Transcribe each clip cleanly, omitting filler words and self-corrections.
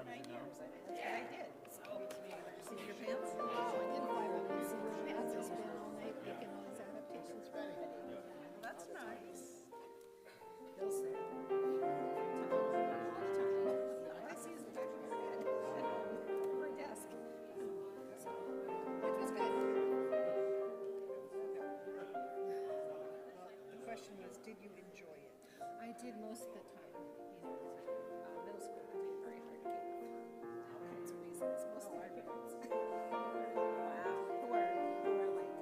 9 years. That's what I did. So, see your pants? Oh, I didn't buy my secret pants. I spent all night making all these adaptations for everybody. Well, that's nice. Bill said, all I see is the back of your head over a desk. So, which was good. The question was, did you enjoy it? I did most of the time. Middle school can be very hard to keep up. All kinds of reasons. Most of our parents. Wow. Who are like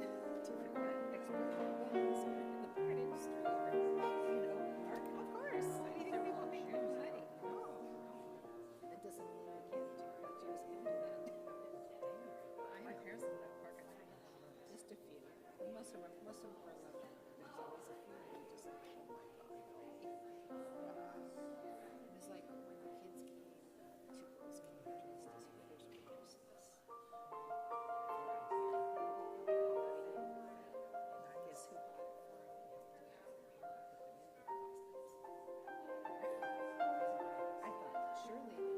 expert parties, different expert parties, or in the art industry, or of course, anything people make good money. Oh, that doesn't mean we can't do pictures and do that. My parents lived at Park and Ride. Just a few. Most of them were lovely. There's always a few that you just like, oh my God. It was like when the kids came, two girls came dressed as Hooters waitresses. And I guess who bought it for me after I thought, surely they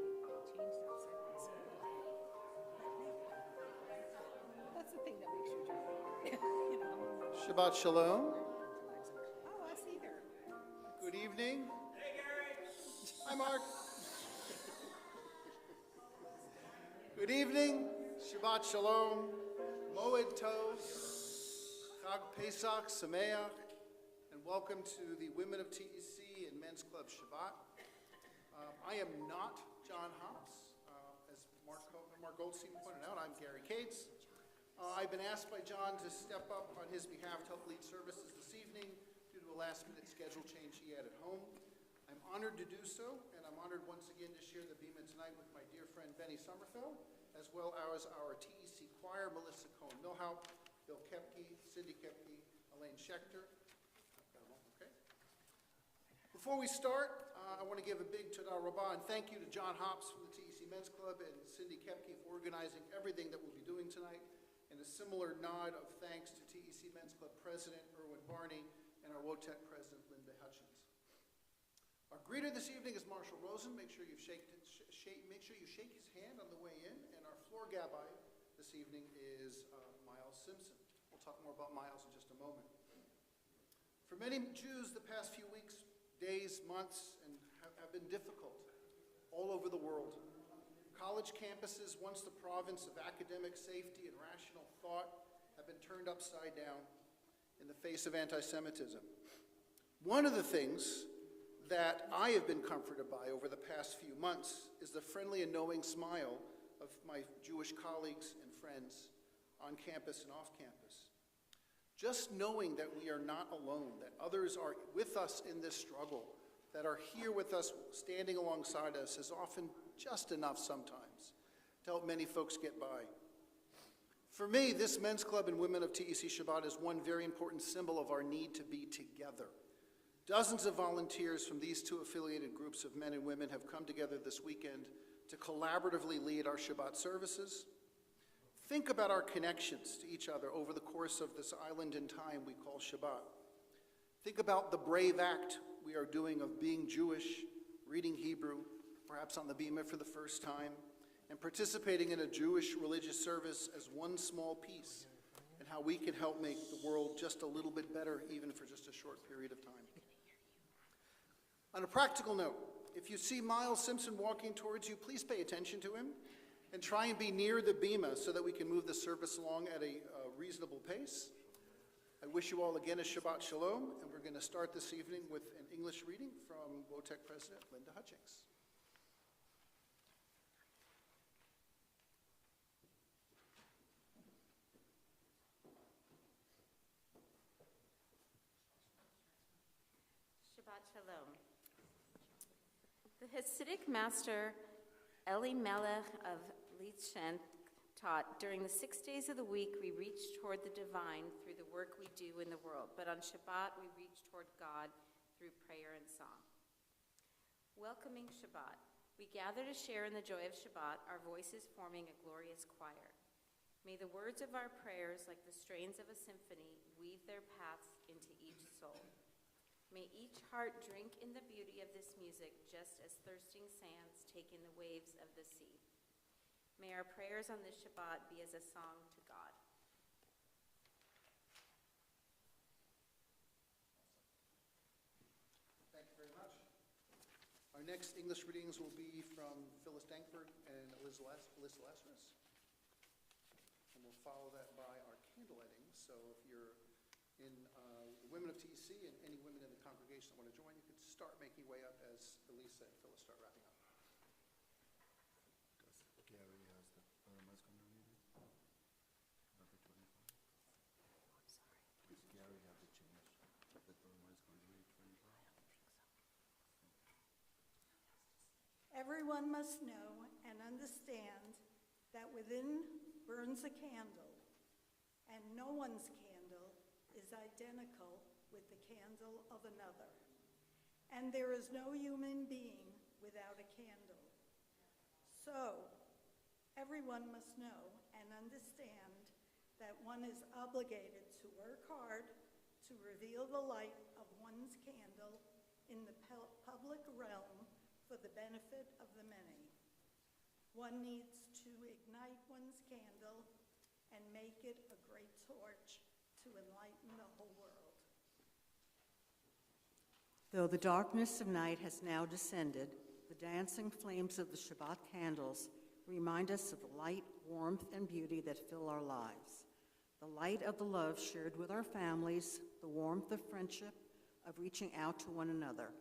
changed outside my school. That's the thing that makes you drunk. Shabbat Shalom. Oh, us either. Good evening. Hey, Gary. Hi, Mark. Good evening. Shabbat Shalom. Moed Tov. Chag Pesach Sameach. And welcome to the Women of TEC and Men's Club Shabbat. I am not John Hops. As Mark Goldstein pointed out, I'm Gary Cates. I've been asked by John to step up on his behalf to help lead services this evening due to a last-minute schedule change he had at home. I'm honored to do so, and I'm honored once again to share the Bima tonight with my dear friend Benny Sommerfeld, as well as our TEC choir, Melissa Cohen-Milhaupt, Bill Kepke, Cindy Kepke, Elaine Schechter. Okay. Before we start, I want to give a big Todah Rabbah and thank you to John Hops from the TEC Men's Club and Cindy Kepke for organizing everything that we'll be doing tonight. And a similar nod of thanks to TEC Men's Club President Erwin Barney and our WOTEC President Linda Hutchins. Our greeter this evening is Marshall Rosen. Make sure you shake his hand on the way in. And our floor gabbai this evening is Miles Simpson. We'll talk more about Miles in just a moment. For many Jews, the past few weeks, days, months, have been difficult all over the world. College campuses, once the province of academic safety and rational thought, have been turned upside down in the face of anti-Semitism. One of the things that I have been comforted by over the past few months is the friendly and knowing smile of my Jewish colleagues and friends on campus and off campus. Just knowing that we are not alone, that others are with us in this struggle, that are here with us, standing alongside us, is often just enough sometimes to help many folks get by. For me, this Men's Club and Women of TEC Shabbat is one very important symbol of our need to be together. Dozens of volunteers from these two affiliated groups of men and women have come together this weekend to collaboratively lead our Shabbat services. Think about our connections to each other over the course of this island in time we call Shabbat. Think about the brave act we are doing of being Jewish, reading Hebrew, perhaps on the Bima for the first time, and participating in a Jewish religious service as one small piece, and how we can help make the world just a little bit better, even for just a short period of time. On a practical note, if you see Miles Simpson walking towards you, please pay attention to him and try and be near the Bima so that we can move the service along at a reasonable pace. I wish you all again a Shabbat Shalom, and we're going to start this evening with an English reading from WOTEC President Linda Hutchins. Shabbat Shalom. The Hasidic master Elimelech of Lichtenstein taught, during the 6 days of the week we reach toward the divine through the work we do in the world, but on Shabbat we reach toward God through prayer and song. Welcoming Shabbat, we gather to share in the joy of Shabbat, our voices forming a glorious choir. May the words of our prayers, like the strains of a symphony, weave their paths into each soul. May each heart drink in the beauty of this music, just as thirsting sands take in the waves of the sea. May our prayers on this Shabbat be as a song to God. Thank you very much. Our next English readings will be from Phyllis Dankford and Liz Lazarus. And we'll follow that by our candle lighting. So if you're in the women of TEC and any women in the congregation that want to join, you could start making your way up as Elisa and Phyllis start wrapping up. Gary has the Burma's community. Number 25. I'm sorry. Does Gary have the change? The Burma's community 25? Everyone must know and understand that within burns a candle, and no one's candle is identical with the candle of another. And there is no human being without a candle. So, everyone must know and understand that one is obligated to work hard to reveal the light of one's candle in the public realm for the benefit of the many. One needs to ignite one's candle and make it a great torch to enlighten the whole world. Though the darkness of night has now descended, the dancing flames of the Shabbat candles remind us of the light, warmth, and beauty that fill our lives. The light of the love shared with our families, the warmth of friendship, of reaching out to one another,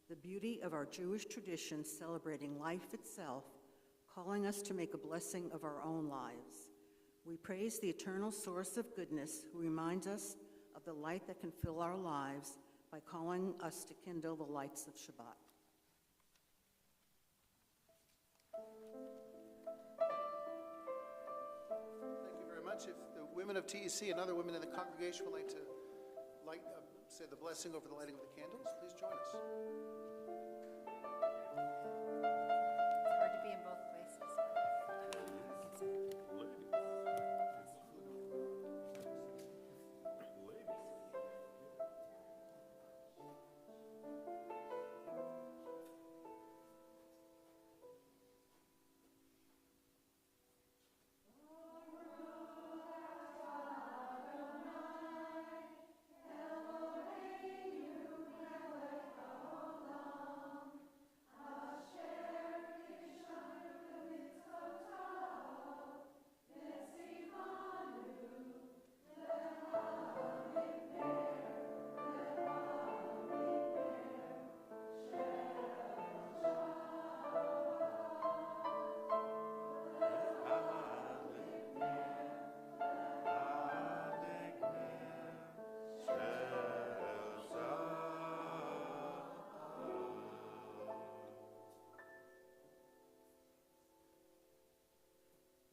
the beauty of our Jewish tradition celebrating life itself, calling us to make a blessing of our own lives. We praise the eternal source of goodness who reminds us of the light that can fill our lives by calling us to kindle the lights of Shabbat. Thank you very much. If the women of TEC and other women in the congregation would like to say the blessing over the lighting of the candles, please join us. It's hard to be in both places.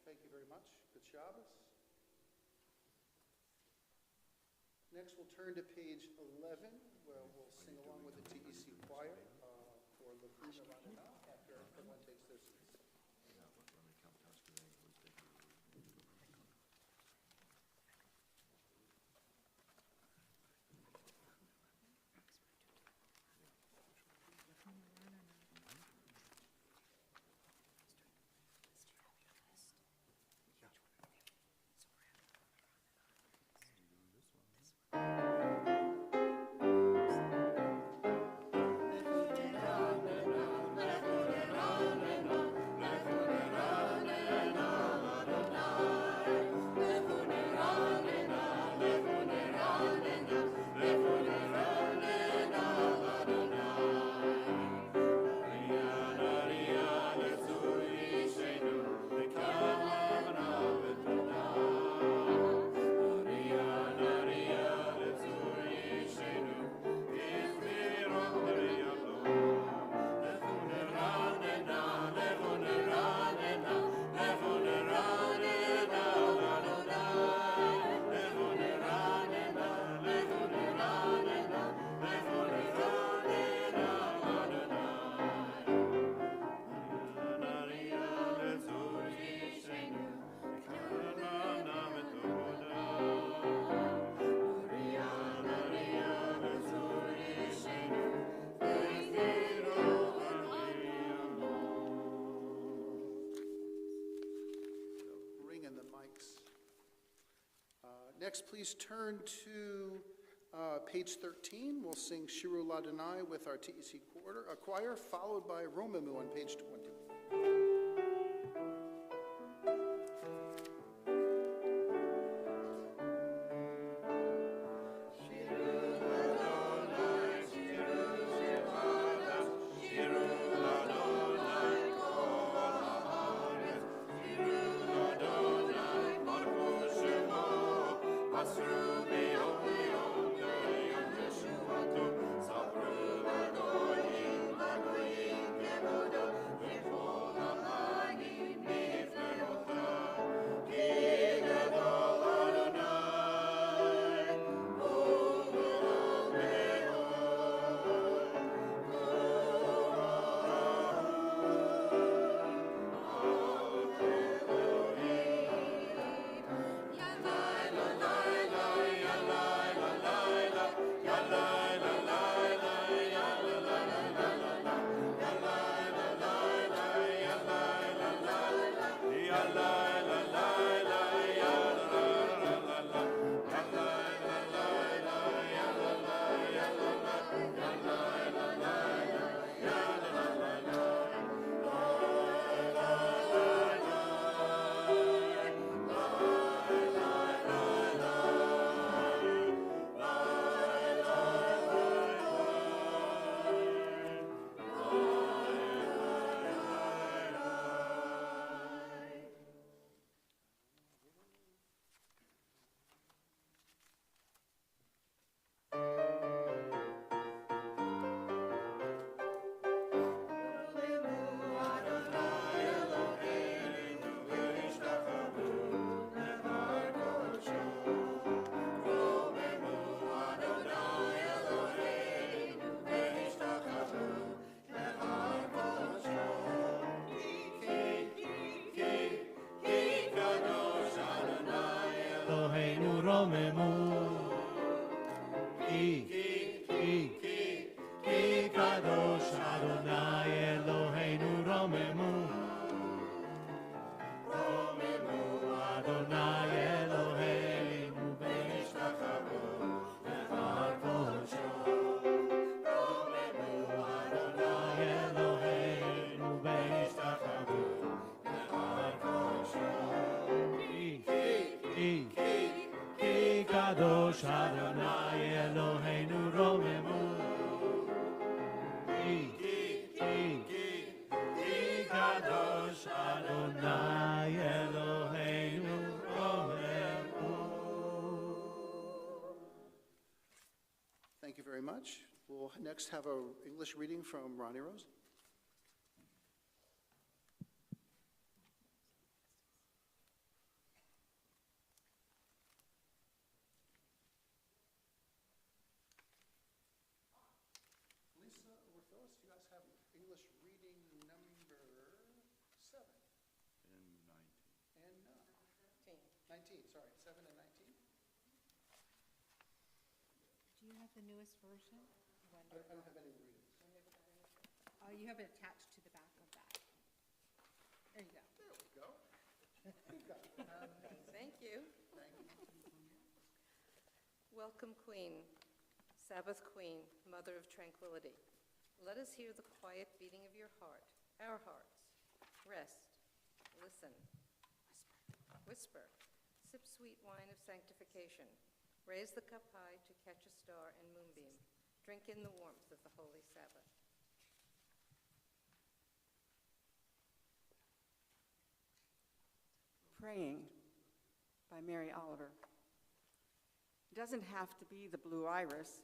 Thank you very much. Good Shabbos. Next, we'll turn to page 11, where we'll sing along with the TEC choir for Lachuna Radana after everyone takes their seats. Next, please turn to page 13. We'll sing Shiru Ladonai with our TEC choir, followed by Romemu on page 20. Thank you very much. We'll next have an English reading from Ronnie Rose. Lisa or Phyllis, do you guys have English reading number 7? And 19. And 19, sorry, 7 and 19. Do you have the newest version? I don't have any readings. Oh, you have it attached to the back of that. There you go. There we go. You've got it. Thank you. Thank you. Welcome, Queen, Sabbath Queen, Mother of Tranquility. Let us hear the quiet beating of your heart, our hearts. Rest, listen, whisper, sip sweet wine of sanctification. Raise the cup high to catch a star and moonbeam. Drink in the warmth of the Holy Sabbath. Praying by Mary Oliver. It doesn't have to be the blue iris.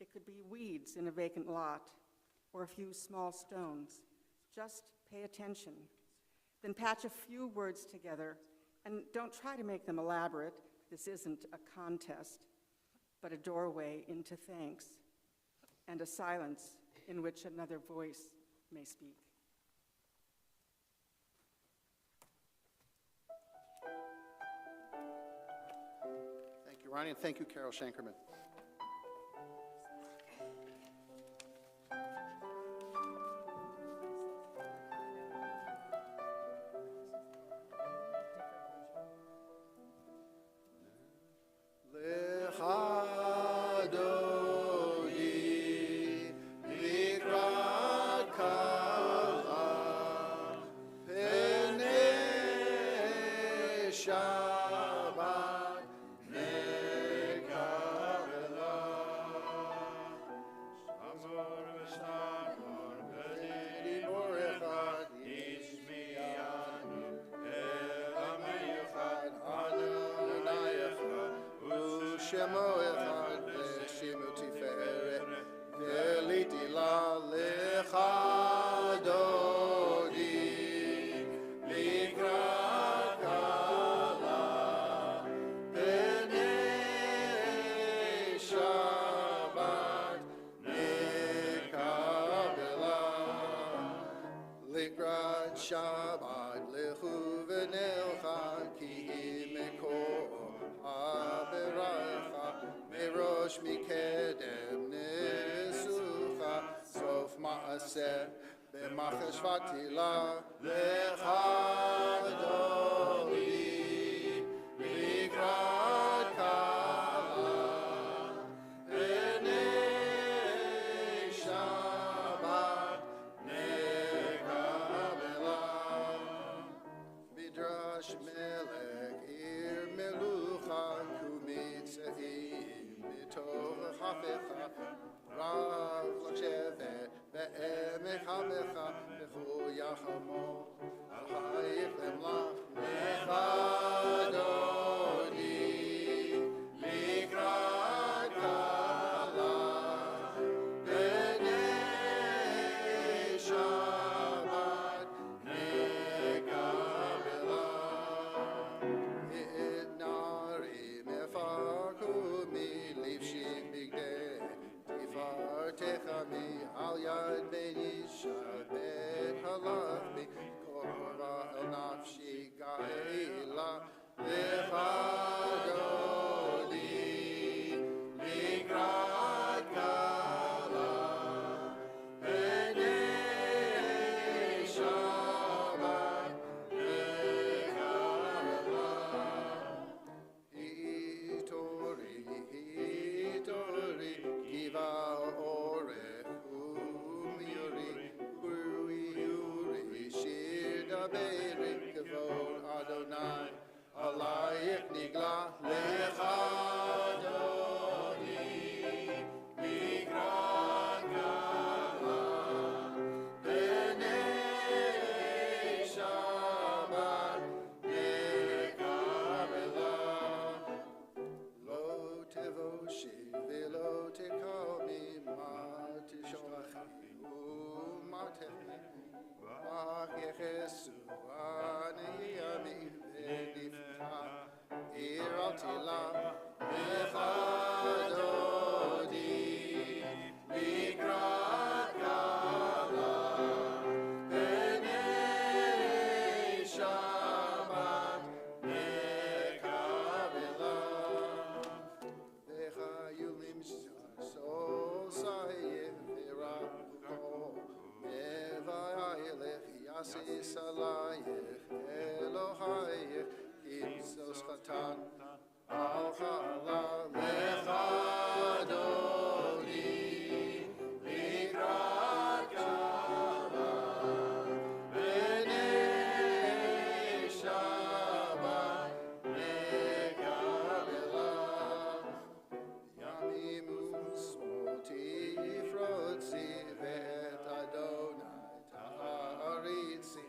It could be weeds in a vacant lot or a few small stones. Just pay attention. Then patch a few words together and don't try to make them elaborate. This isn't a contest, but a doorway into thanks and a silence in which another voice may speak. Thank you, Ronnie, and thank you, Carol Shankerman. Shemo echad Shemo tiferet Veliti la lecha dodi Likrat kala B'nei Shabbat Nikabela Likrat Shabbat lechu v'nelcha ki mekor haberacha merosh mikedem nesucha sof ma'aseh b'machshvat tila lecha doli likrat kala b'nei Shabbat nekabela Midrash melech ir melucha kumitzeim mitoch chafecha rav l'sheve be'emek hamecha b'chu yachamo al ha'ich lemlach mechadoni likrat kala b'nei Shabbat nekabela Nari mefarku mi livshim bigdei tifartecha mi al yad beni shabet halach mi korva el nafshi gaila lechadoli likrat kala b'nei Shabbat nekabela Hitori, hitori, kiva orech umyuri, uri uri, shir daberi, kavod Adonai, alayich nigla lechadoni, mikrat kala, b'nei Shabbat nekabela. Lo tevoshi velo tekomi ma tishochi umatechi vach yechesu aniyami venifta iraltila mechadodi mikrat kala b'nei Shabbat nekabela V'chayulim so sayeh v'rachuko Mevayelech yasis alayech Elohayech Kimsos chatan al chala lechadoni Likrat kala b'nei Shabbat nekabela Yamimu smoti frotzi vet Adonai ta'aritzi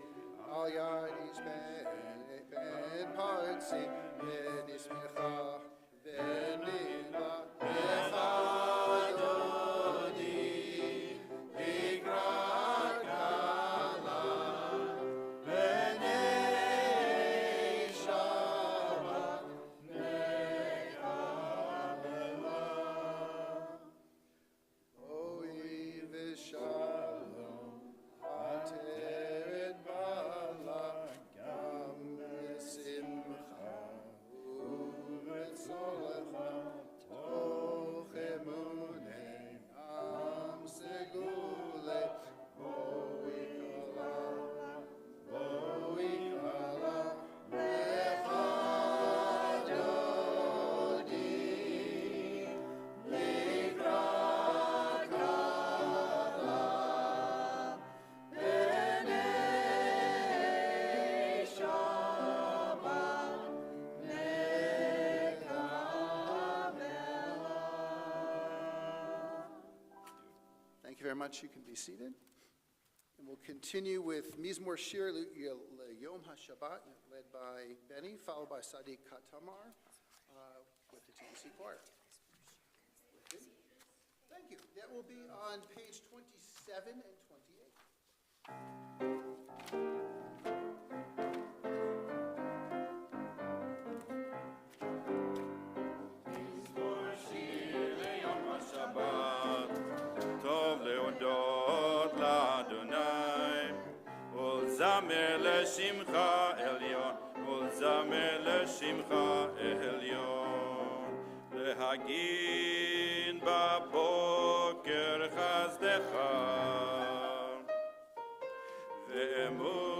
al yadis ben partzi v'nismecha v'nila lechadoni likrat kala b'nei Shabbat nekabela Oi v'shalom ateret bala gam v'simcha u'v'tzolecha toch emunei am segule Oi kala lechadoni likrat kala b'nei Shabbat nekabela. Thank you very much. You can be seated. And we'll continue with Mizmor Shir Yom HaShabbat, led by Benny, followed by Sadiq Katamar with the TBC Choir. choir. Thank you. That will be on page 27 and 28. Shabbat, tov leodot l'Adonai, ולזמר לשמך עליון, ולזמר לשמך עליון, להגיד בבוקר חסדך, ואמונתך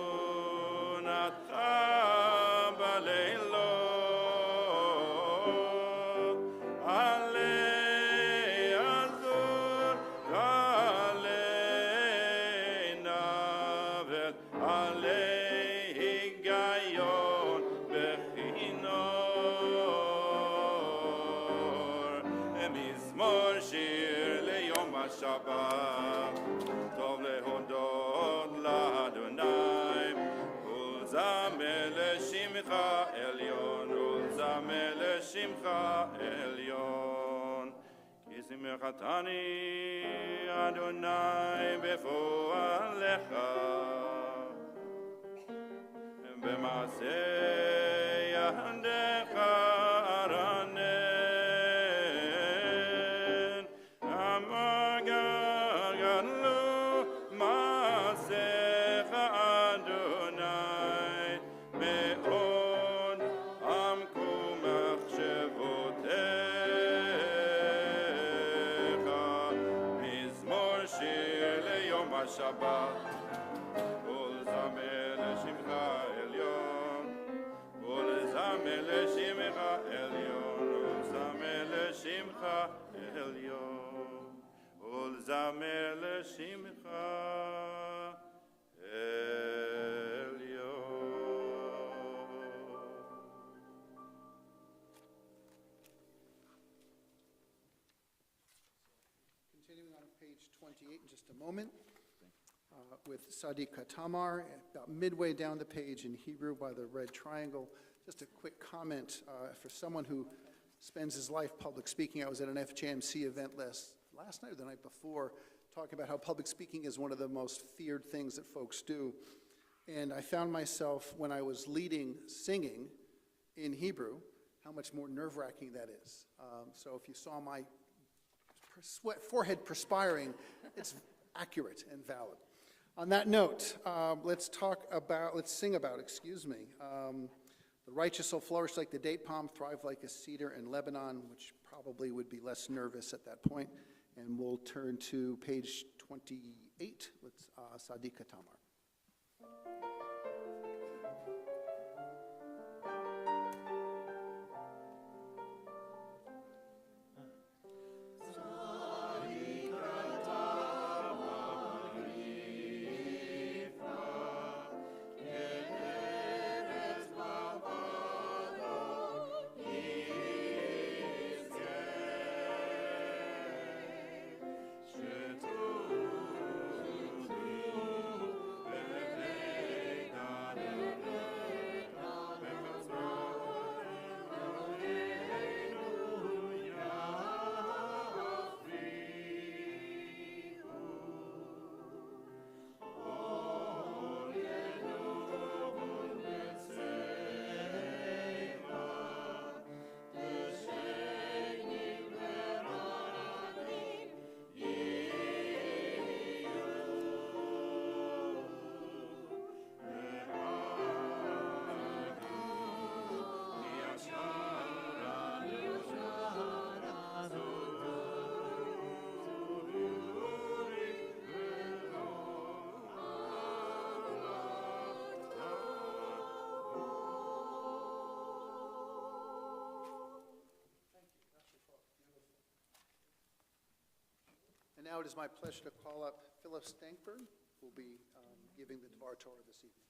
בלילות, עלי עזור, עלי נבל, עלי היגיון בכינור, מזמור שיר ליום השבת, טוב להודות לאדוני, ולזמר לשמך עליון, ולזמר לשמך עליון. כי שמחתני אדוני בפועלך, במעשה ידיך ארנן, המגר גדלו מעשיך אדוני, מאוד עמקו מחשבותיך. מזמור שיר ליום השבת, ולזמר לשמך עליון, ולזמר לשמך עליון, ולזמר לשמך עליון, ולזמר לשמך עליון. Continuing on page 28 in just a moment, with Sadika Tamar, about midway down the page in Hebrew by the red triangle. Just a quick comment for someone who spends his life public speaking. I was at an FJMC event last night or the night before, talking about how public speaking is one of the most feared things that folks do. And I found myself, when I was leading singing in Hebrew, how much more nerve-wracking that is. So if you saw my forehead perspiring, it's accurate and valid. On that note, let's sing about, the righteous will flourish like the date palm, thrive like a cedar in Lebanon, which probably would be less nervous at that point. And we'll turn to page 28 with Sadika Tamar. And now it is my pleasure to call up Phyllis Stankberg, who will be giving the Dvar Torah this evening.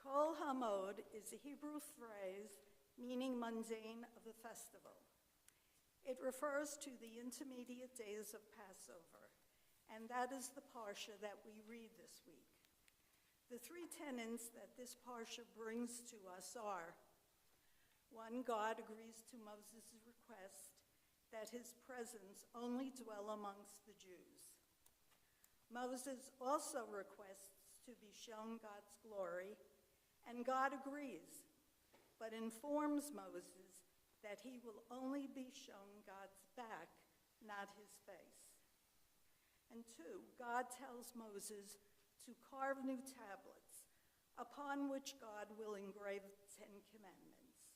Kol Hamod is a Hebrew phrase meaning mundane of the festival. It refers to the intermediate days of Passover, and that is the parsha that we read this week. The three tenets that this parsha brings to us are: 1, God agrees to Moses' request that his presence only dwell amongst the Jews. Moses also requests to be shown God's glory, and God agrees, but informs Moses that he will only be shown God's back, not his face. And 2, God tells Moses to carve new tablets, upon which God will engrave the 10 Commandments.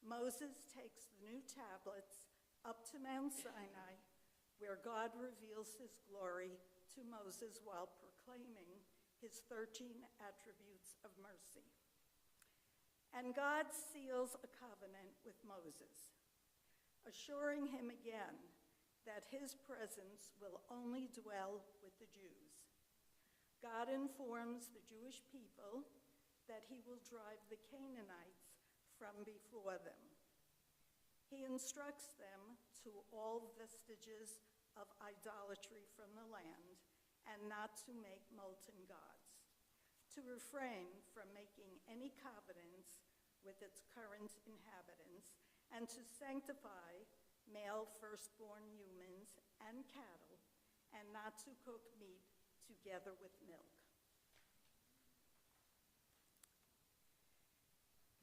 Moses takes the new tablets up to Mount Sinai, where God reveals his glory to Moses while proclaiming his 13 attributes of mercy. And God seals a covenant with Moses, assuring him again that his presence will only dwell with the Jews. God informs the Jewish people that he will drive the Canaanites from before them. He instructs them to all vestiges of idolatry from the land and not to make molten gods, to refrain from making any covenants with its current inhabitants, and to sanctify male firstborn humans and cattle, and not to cook meat together with milk.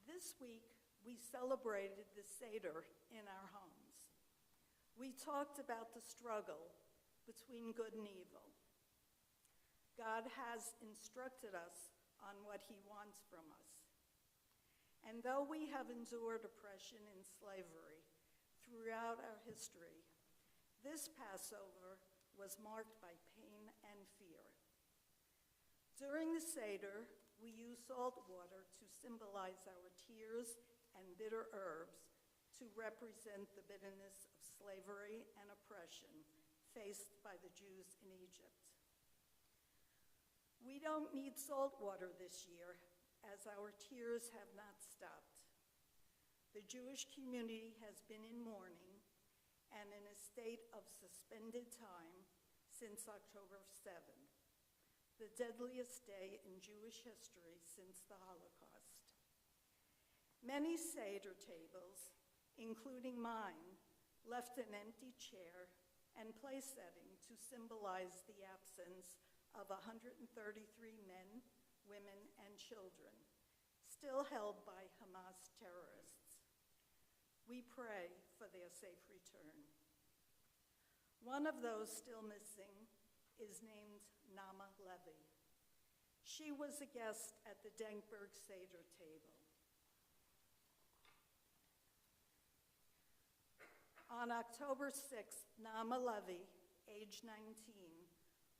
This week, we celebrated the Seder in our homes. We talked about the struggle between good and evil. God has instructed us on what he wants from us. And though we have endured oppression and slavery throughout our history, this Passover was marked by pain and fear. During the Seder, we use salt water to symbolize our tears and bitter herbs to represent the bitterness of slavery and oppression faced by the Jews in Egypt. We don't need salt water this year, as our tears have not stopped. The Jewish community has been in mourning and in a state of suspended time since October 7th, the deadliest day in Jewish history since the Holocaust. Many Seder tables, including mine, left an empty chair and place setting to symbolize the absence of 133 men, women, and children, still held by Hamas terrorists. We pray for their safe return. One of those still missing is named Nama Levy. She was a guest at the Denkberg Seder table. On October 6th, Nama Levy, age 19,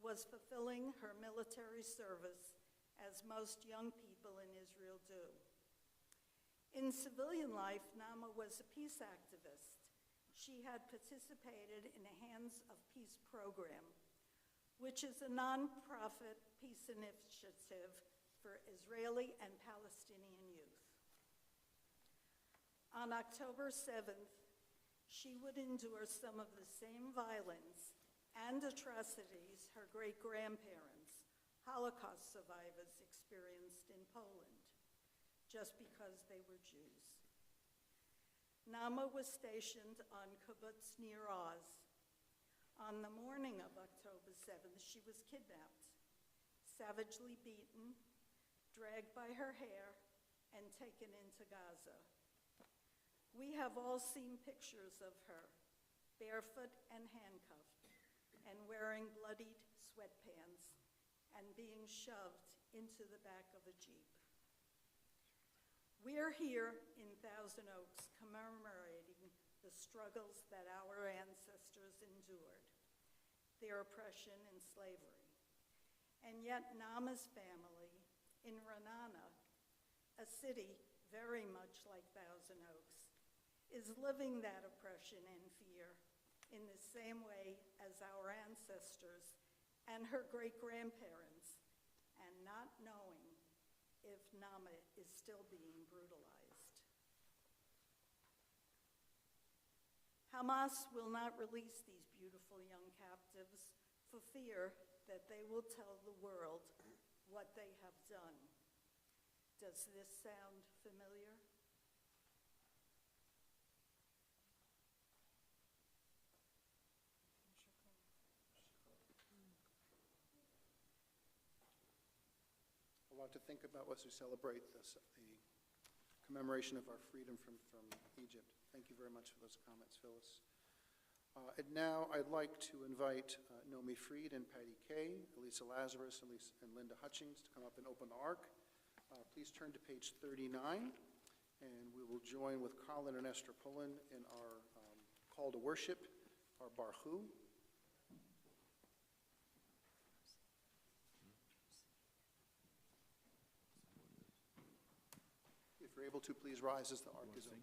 was fulfilling her military service as most young people in Israel do. In civilian life, Nama was a peace activist. She had participated in a Hands of Peace program, which is a nonprofit peace initiative for Israeli and Palestinian youth. On October 7th, she would endure some of the same violence and atrocities her great-grandparents, Holocaust survivors, experienced in Poland, just because they were Jews. Nama was stationed on kibbutz near Oz. On the morning of October 7th, she was kidnapped, savagely beaten, dragged by her hair, and taken into Gaza. We have all seen pictures of her, barefoot and handcuffed, and wearing bloodied sweatpants, and being shoved into the back of a Jeep. We are here in Thousand Oaks commemorating the struggles that our ancestors endured, their oppression and slavery. And yet Nama's family in Ra'anana, a city very much like Thousand Oaks, is living that oppression and fear in the same way as our ancestors and her great-grandparents, and not knowing if Nama is still being brutalized. Hamas will not release these beautiful young captives for fear that they will tell the world what they have done. Does this sound familiar? A lot to think about as we celebrate the commemoration of our freedom from Egypt. Thank you very much for those comments, Phyllis. And now I'd like to invite Nomi Freed and Patty Kay, Elisa Lazarus, and Linda Hutchings to come up and open the Ark. Please turn to page 39, and we will join with Colin and Esther Pullen in our call to worship, our Barhu. If you're able to, please rise as the Ark is opened.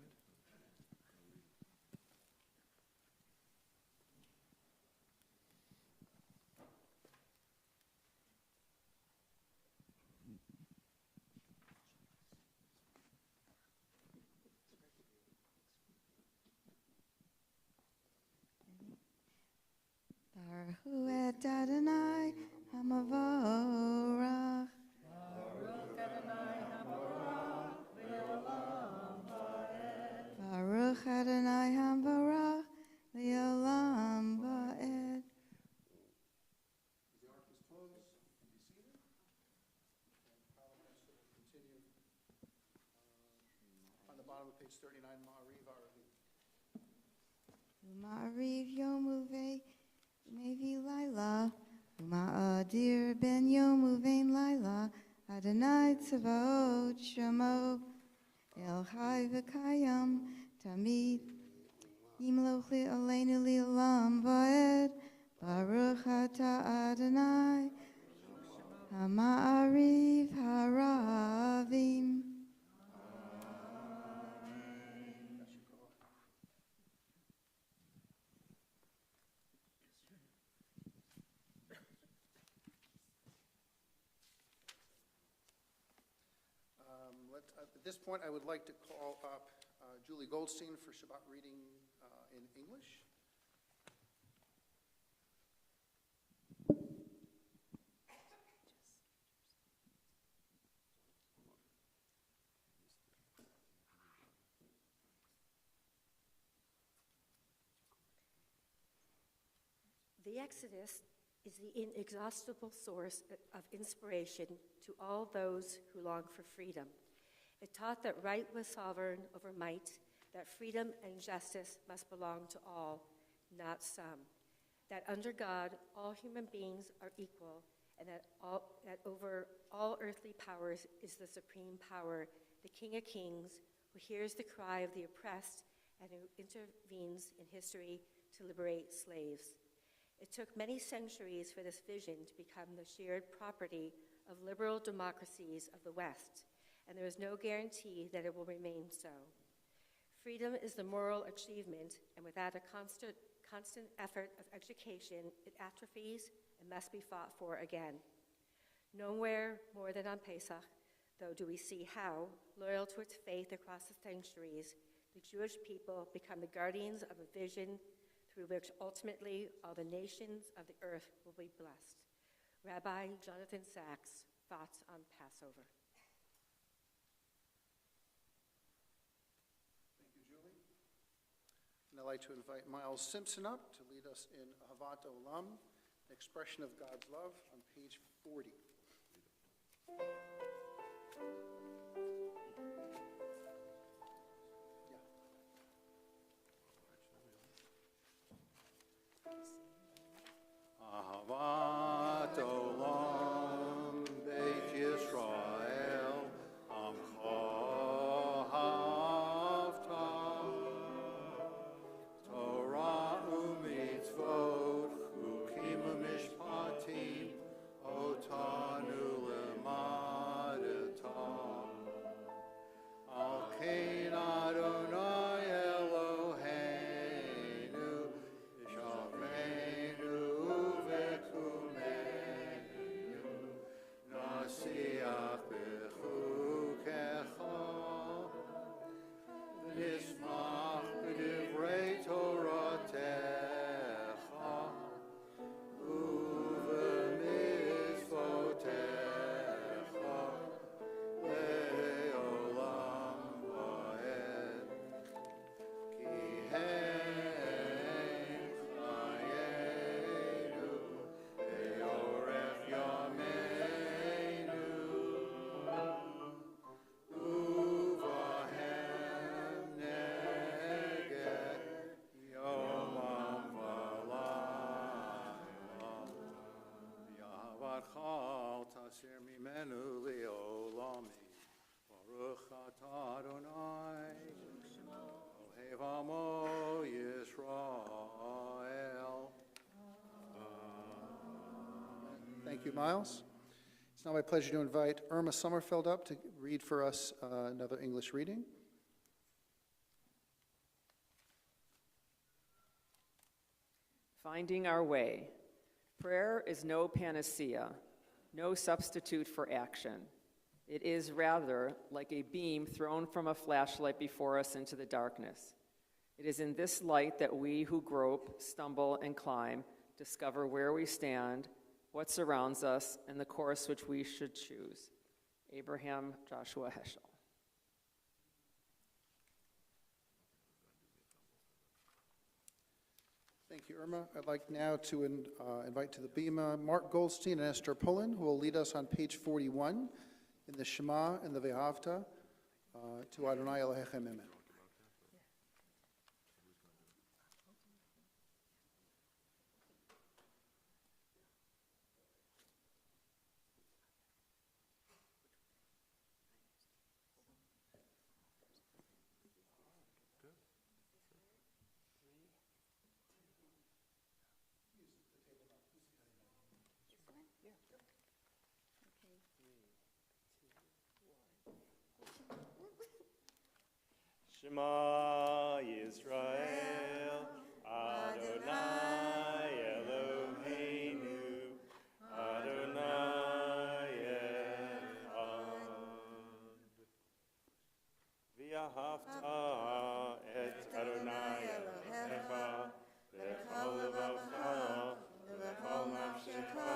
Baruch et Adonai Hamavorach. Baruch Adonai Hamavorach Le'olam Va'ed. The Ark is closed. You can be seated. And Colin and Esther will continue on the bottom of page 39, Ma'ariv Aravi. Ma'ariv Yomuve Mevi Laila. Ma'adir ben Yomuvein Laila. Adonai Tzavaot Shemo. El Chai V'Kayam Tamid. Yimloch Le'aleinu Le'olam Va'ed. Baruch Ata Adonai. Ha'ma'ariv Haravim. At this point, I would like to call up Julie Goldstein for Shabbat reading in English. The Exodus is the inexhaustible source of inspiration to all those who long for freedom. It taught that right was sovereign over might, that freedom and justice must belong to all, not some, that under God all human beings are equal, and that over all earthly powers is the supreme power, the King of Kings, who hears the cry of the oppressed and who intervenes in history to liberate slaves. It took many centuries for this vision to become the shared property of liberal democracies of the West, and there is no guarantee that it will remain so. Freedom is the moral achievement, and without a constant effort of education, it atrophies and must be fought for again. Nowhere more than on Pesach, though, do we see how, loyal to its faith across the centuries, the Jewish people become the guardians of a vision through which ultimately all the nations of the earth will be blessed. Rabbi Jonathan Sachs, thoughts on Passover. Thank you, Julie. And I'd like to invite Miles Simpson up to lead us in Ahavat Olam, an expression of God's love, on page 40. Ahavat Olam Beit Yisrael Amcho Havta Torah u'mitzvot Chukim u'mishpatim Otanu lemadata Al Kein Adonai Eloheinu Yishavenu v'kumenu Amo Yisrael. Thank you, Miles. It's now my pleasure to invite Irma Sommerfeld up to read for us another English reading. Finding our way. Prayer is no panacea, no substitute for action. It is rather like a beam thrown from a flashlight before us into the darkness. It is in this light that we who grope, stumble, and climb discover where we stand, what surrounds us, and the course which we should choose. Abraham Joshua Heschel. Thank you, Irma. I'd like now to invite to the Bima Mark Goldstein and Esther Pullen, who will lead us on page 41 in the Shema and the Ve'ahavta to Adonai Elohechem Emet. Shema Yisrael, Adonai Eloheinu, Adonai Echad. V'ahavta et Adonai Elohecha, v'chol levavcha, v'chol nafshecha,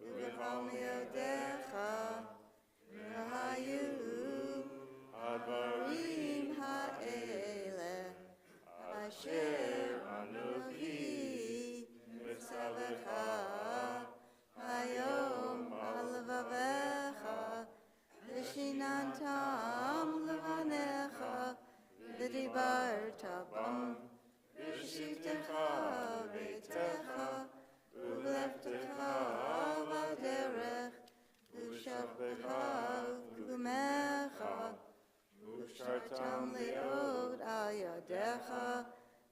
v'chol me'odecha, v'hayu advarim ha'eleh asher anochi mitzavecha hayom al levavecha v'shinantam levanecha v'dibarta bam v'shivtecha v'techa u'leftecha v'derech u'shavbecha v'gumecha Ushartam leod al yadecha,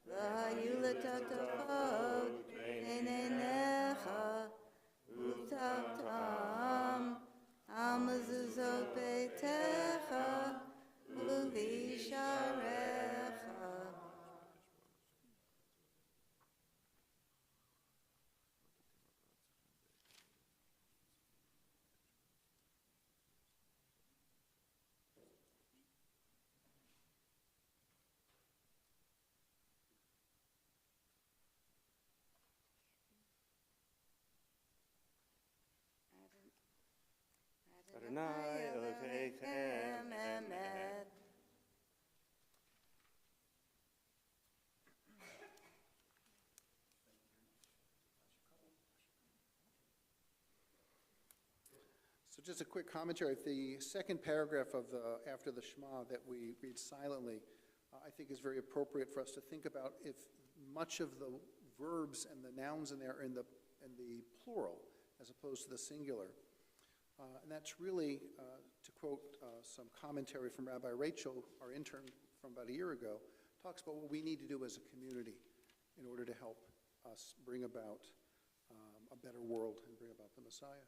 v'hayu letatafot b'neinecha, u'tavtam al mezuzot beitecha, u'visharecha. Adonai Elohechem Emet. So just a quick commentary. The second paragraph of after the Shema that we read silently, I think is very appropriate for us to think about if much of the verbs and the nouns in there are in the plural as opposed to the singular. And that's really, to quote some commentary from Rabbi Rachel, our intern from about a year ago, talks about what we need to do as a community in order to help us bring about a better world and bring about the Messiah.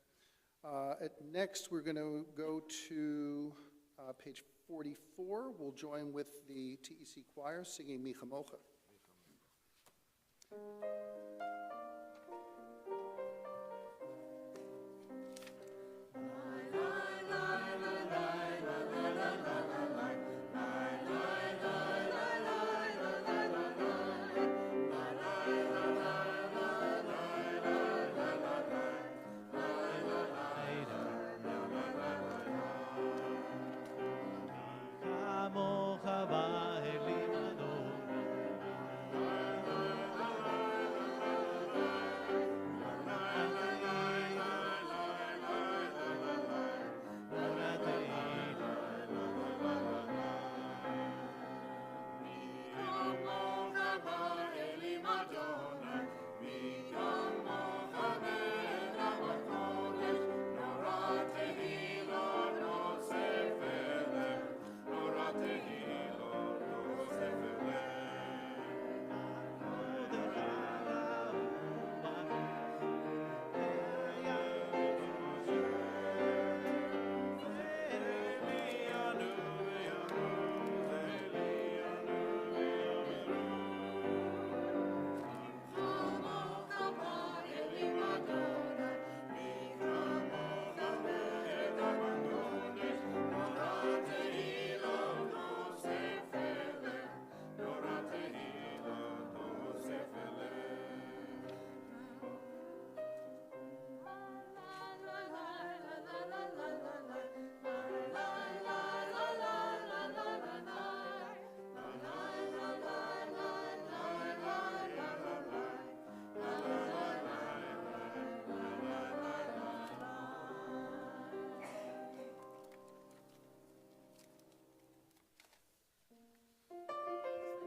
Next, we're going to go to page 44. We'll join with the TEC choir singing Micha Mocha. Mocha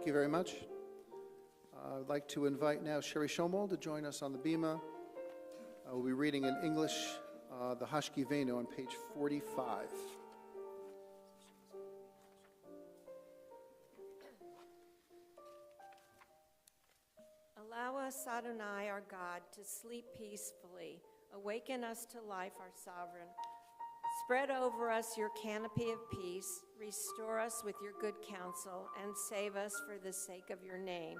Thank you very much. I'd like to invite now Sherry Shomol to join us on the Bima. We'll be reading in English the Hashkivenu on page 45. Allow us, Adonai, our God, to sleep peacefully. Awaken us to life, our sovereign. Spread over us your canopy of peace. Restore us with your good counsel, and save us for the sake of your name.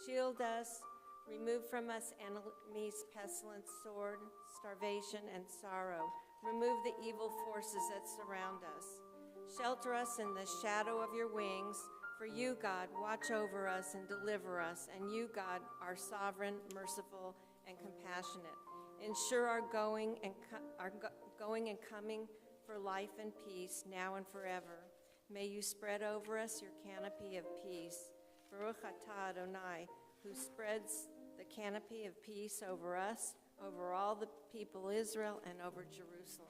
Shield us, remove from us enemies, pestilence, sword, starvation, and sorrow. Remove the evil forces that surround us. Shelter us in the shadow of your wings. For you, God, watch over us and deliver us, and you, God, are sovereign, merciful, and compassionate. Ensure our going and coming for life and peace, now and forever. May you spread over us your canopy of peace. Baruch atah Adonai, who spreads the canopy of peace over us, over all the people Israel, and over Jerusalem.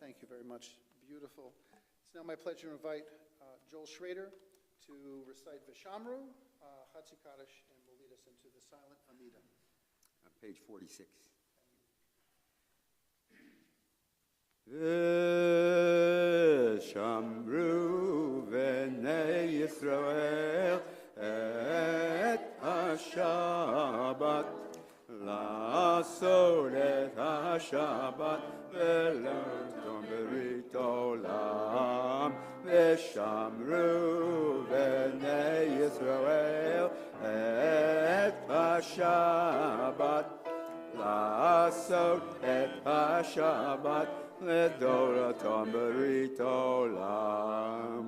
Thank you very much. Beautiful. It's now my pleasure to invite Joel Schrader to recite Vishamru, Chatzi Kaddish, and will lead us into the silent Amida. Page 46. ושמרו בני ישראל את השבת, לעשות את השבת ולחתום ברית עולם. ושמרו בני ישראל את השבת, לעשות את השבת לדורתם ברית עולם.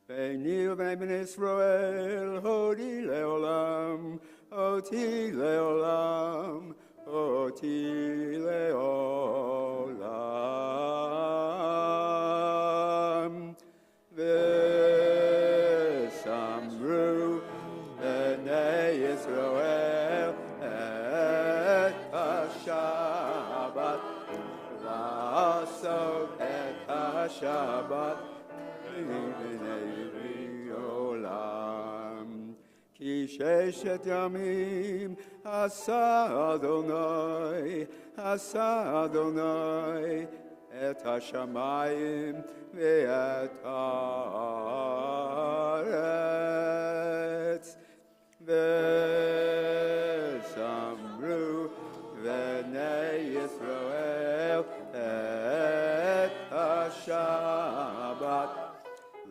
ביני ובין בני ישראל הודי לעולם, אותי לעולם, אותי לעולם. ושמרו בני ישראל את השבת, לעשות את השבת בני עולם. כי ששת ימים עשה אדוני את השמיים ואת הארץ. ושמרו בני ישראל את השבת,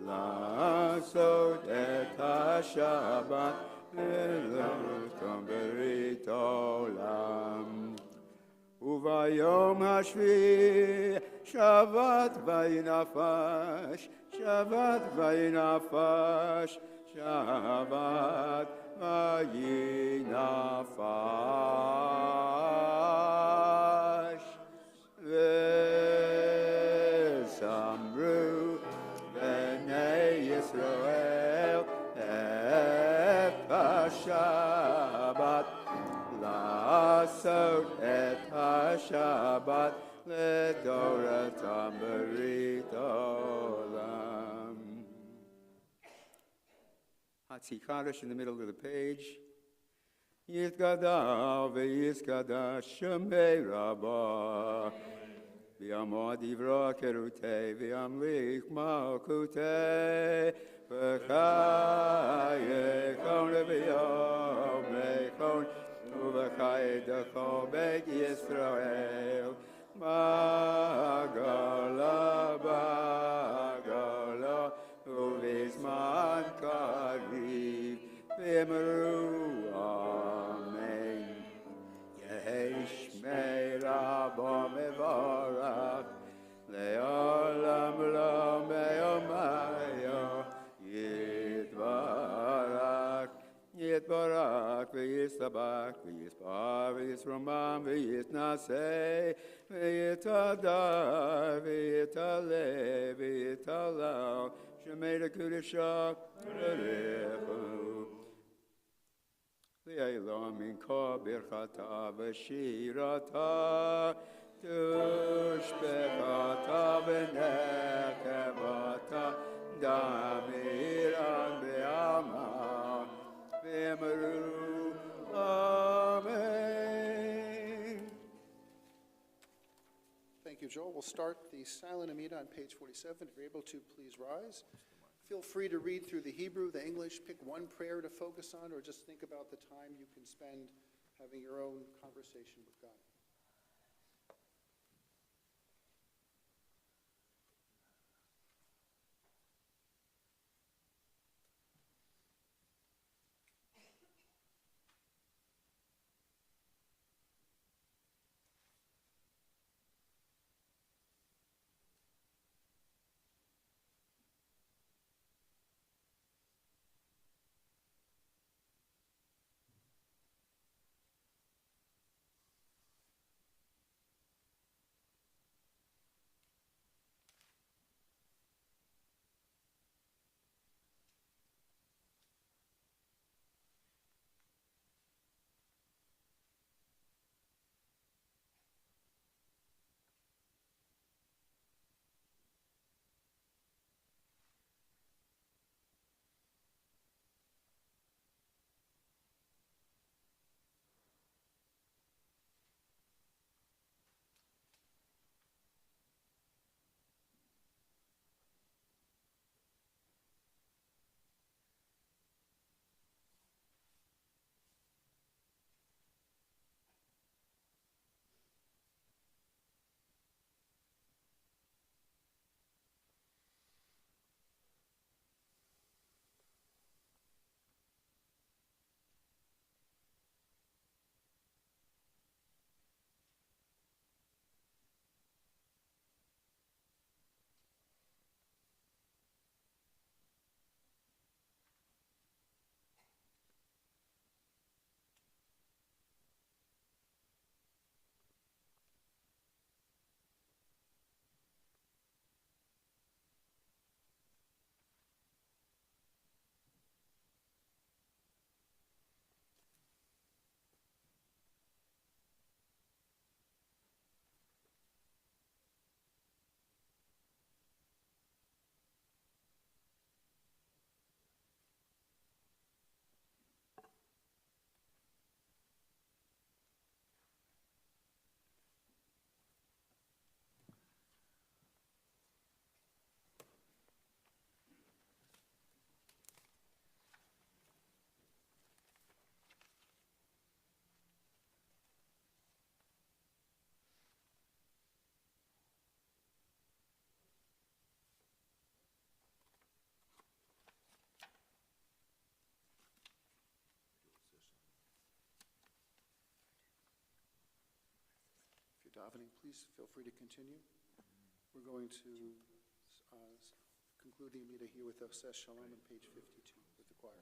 לעשות את השבת ולחתום ברית עולם. וביום השביעי שבת וינפש, שבת וינפש, שבת וינפש. ושמרו בני ישראל את השבת, לעשות את השבת לדורתם ברית עולם. Hatzikadosh in the middle of the page. Yitgadal v'yiskadash shemei rabbah, v'yamod ivra kerutei v'yamlich malkutei, v'chai yechon v'yom lechon, uv'chai dechol beit Yisrael, b'gala b'gala, uv'izman kariv, v'yemru amen. Yehi shmei Rabbo mevorach, le'olam lo me'omayo, yitbarach, yitbarach, v'yistabach, v'yispar, v'yisromam, v'yitnaseh, v'yitadar, v'yitaleh, v'yitalal, shemei l'kudeshah, v'lerechu. Le'elam minko birchata v'shirata, tushbechata v'nechevata, damiran be'ama, v'emru amen. Thank you, Joel. We'll start the silent Amida on page 47. If you're able to, please rise. Feel free to read through the Hebrew, the English, pick one prayer to focus on, or just think about the time you can spend having your own conversation with God. davening. Please feel free to continue. We're going to conclude the Amida here with Oses Shalom on page 52 with the choir.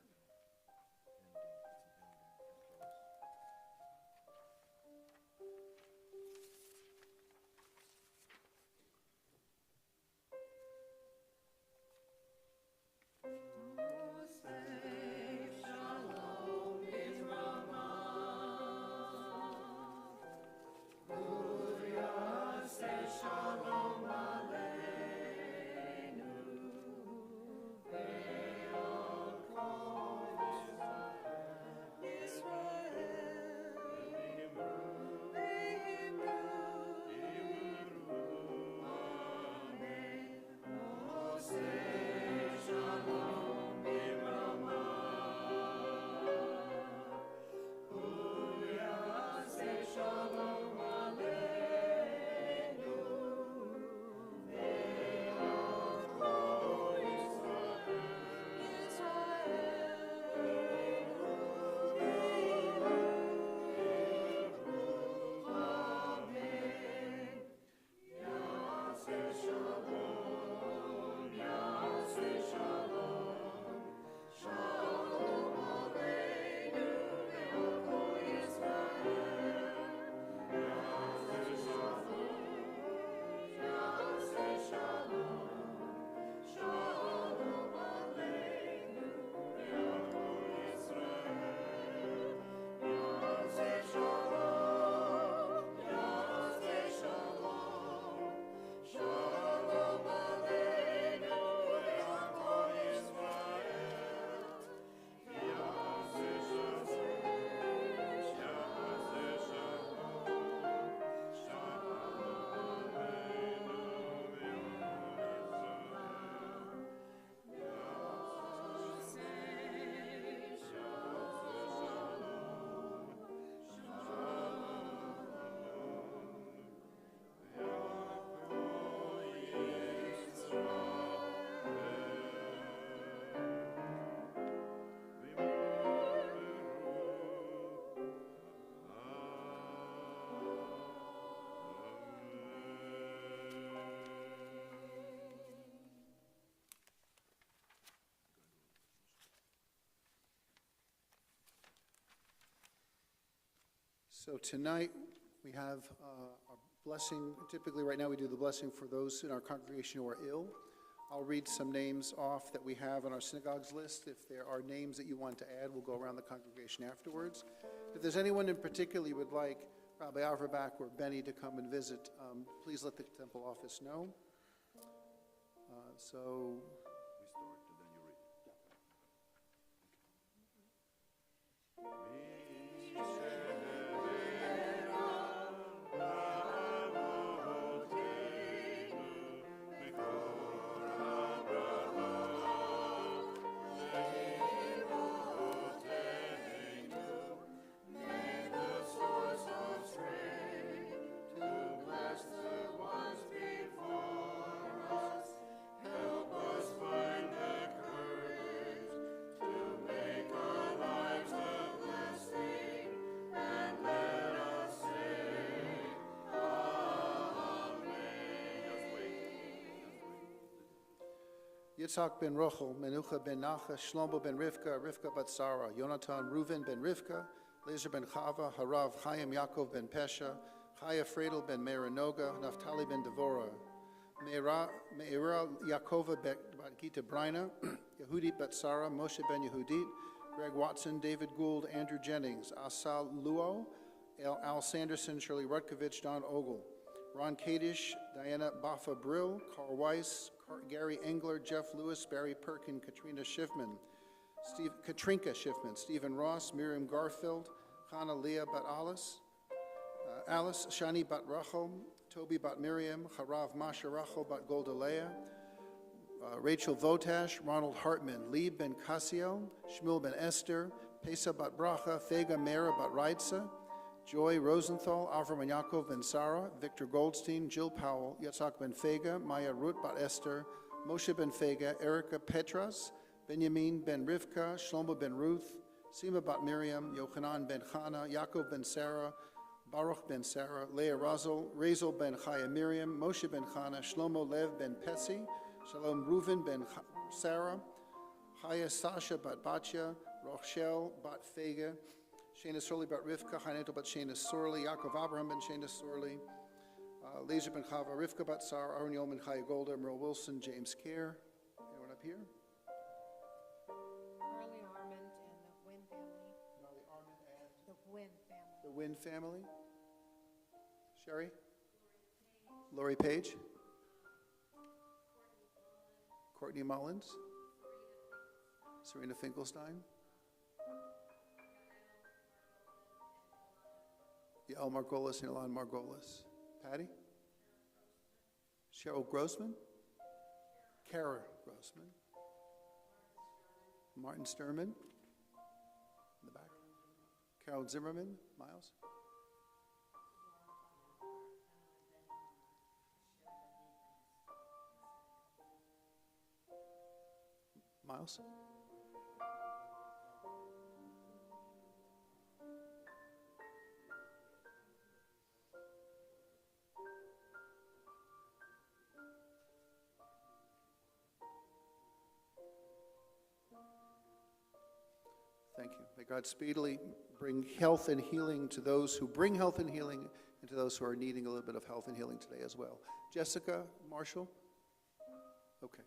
So tonight we have our blessing. Typically right now we do the blessing for those in our congregation who are ill. I'll read some names off that we have on our synagogues list. If there are names that you want to add, we'll go around the congregation afterwards. If there's anyone in particular you would like Rabbi Auerbach or Benny to come and visit, please let the temple office know. So We start, and then you read. Yitzhak ben Rochel, Menucha ben Nacha, Shlomo ben Rivka, Rivka bat Sarah, Yonatan Reuven ben Rivka, Lezer ben Chava, Harav Chaim Yaakov ben Pesha, Chaya Fredel ben Meranoga, Naphtali ben Devorah, Meira Yaakova bat Gita Brina, Yehudit bat Sarah, Moshe ben Yehudit, Greg Watson, David Gould, Andrew Jennings, Asal Luo, Al Sanderson, Shirley Rutkovich, Don Ogle, Ron Kadish, Diana Baffa Brill, Carl Weiss, Gary Engler, Jeff Lewis, Barry Perkin, Katrinka Schiffman, Stephen Ross, Miriam Garfield, Hannah Leah bat Alice, Alice, Shani bat Rachel, Toby bat Miriam, Harav Masha Rachel bat Golda Leah, Rachel Votash, Ronald Hartman, Lee ben Cassiel, Shmuel ben Esther, Pesa bat Bracha, Thega Mera bat Reitza, Joy Rosenthal, Avram Yaakov ben Sarah, Victor Goldstein, Jill Powell, Yitzhak ben Fega, Maya Ruth bat Esther, Moshe ben Fega, Erica Petras, Benjamin ben Rivka, Shlomo ben Ruth, Sima bat Miriam, Yochanan ben Chana, Yaakov ben Sarah, Baruch ben Sarah, Leah Razel ben Chaya Miriam, Moshe ben Chana, Shlomo Lev ben Petzi, Shalom Reuven ben Sarah, Chaya Sasha bat Batya, Rochelle bat Fega, Shana Sorli bat Rivka, Haneto bat Shana Sorli, Yaakov Abraham ben Shana Sorli, Lezer ben Chava, Rivka bat Sar, Aaron Yom ben Chaya Golda, Merle Wilson, James Kerr. Anyone up here? Marley Armand and the Wynn family. Marley Armand and The Wynn family. the Wynn family. Sherry? Lori Page? Courtney Mullins? Serena Finkelstein? Yael Margolis and Ilan Margolis. Patty? Cheryl Grossman? Kara Grossman? Martin Sturman? In the back. Carol Zimmerman? Miles? Miles? Thank you. May God speedily bring health and healing to those who bring health and healing and to those who are needing a little bit of health and healing today as well. Jessica Marshall? Okay.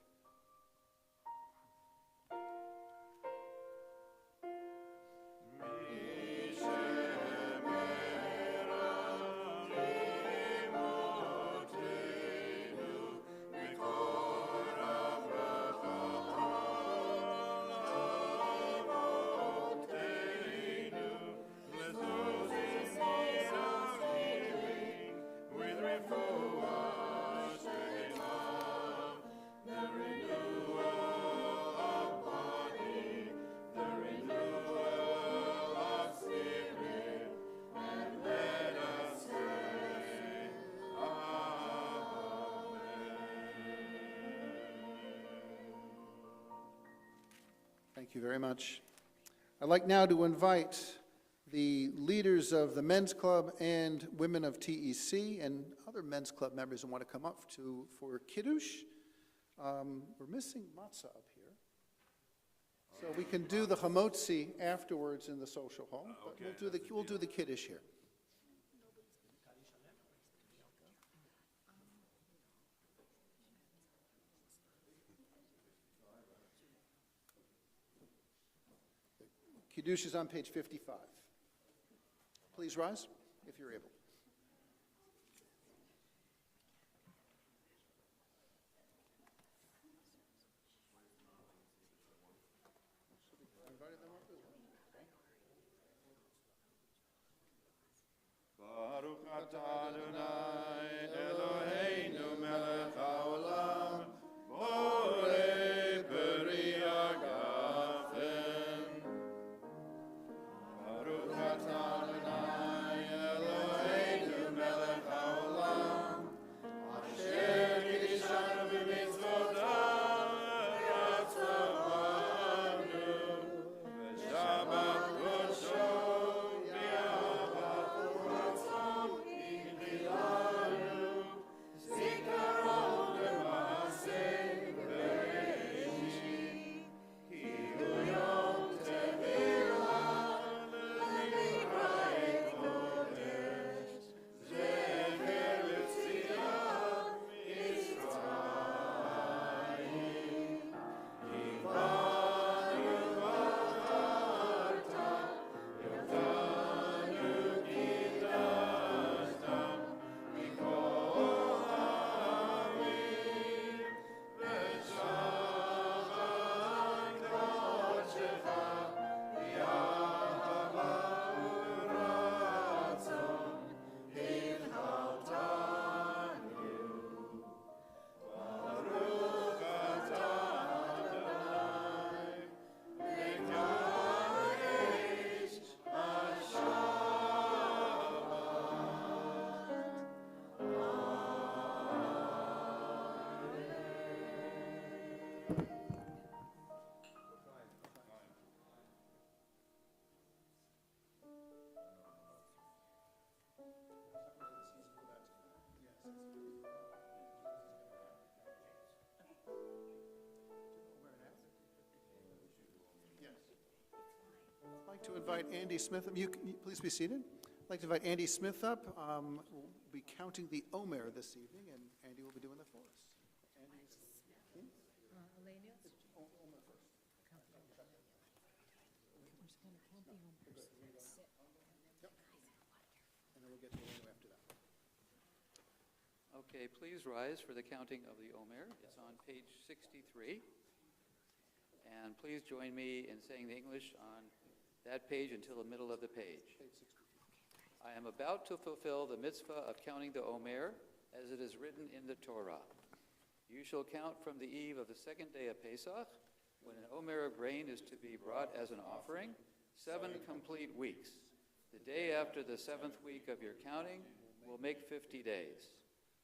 Thank you very much. I'd like now to invite the leaders of the Men's Club and Women of TEC and other Men's Club members who want to come up for Kiddush. We're missing matzah up here. So we can do the hamotzi afterwards in the social hall, but we'll do the Kiddush here. Kiddush is on page 55. Please rise, if you're able. Baruch atah Adonai Eloheinu melech haolam borei peri hagafen. Baruch atah Adonai Eloheinu to invite Andy Smith. Can you please be seated. I'd like to invite Andy Smith up. We'll be counting the Omer this evening, and Andy will be doing that for us. Andy, Omer first. Yep. And then we'll get to Elenu after that. Okay, please rise for the counting of the Omer. It's on page 63. And please join me in saying the English on that page until the middle of the page. I am about to fulfill the mitzvah of counting the Omer as it is written in the Torah. You shall count from the eve of the second day of Pesach, when an Omer of grain is to be brought as an offering, 7 complete weeks. The day after the 7th week of your counting will make 50 days.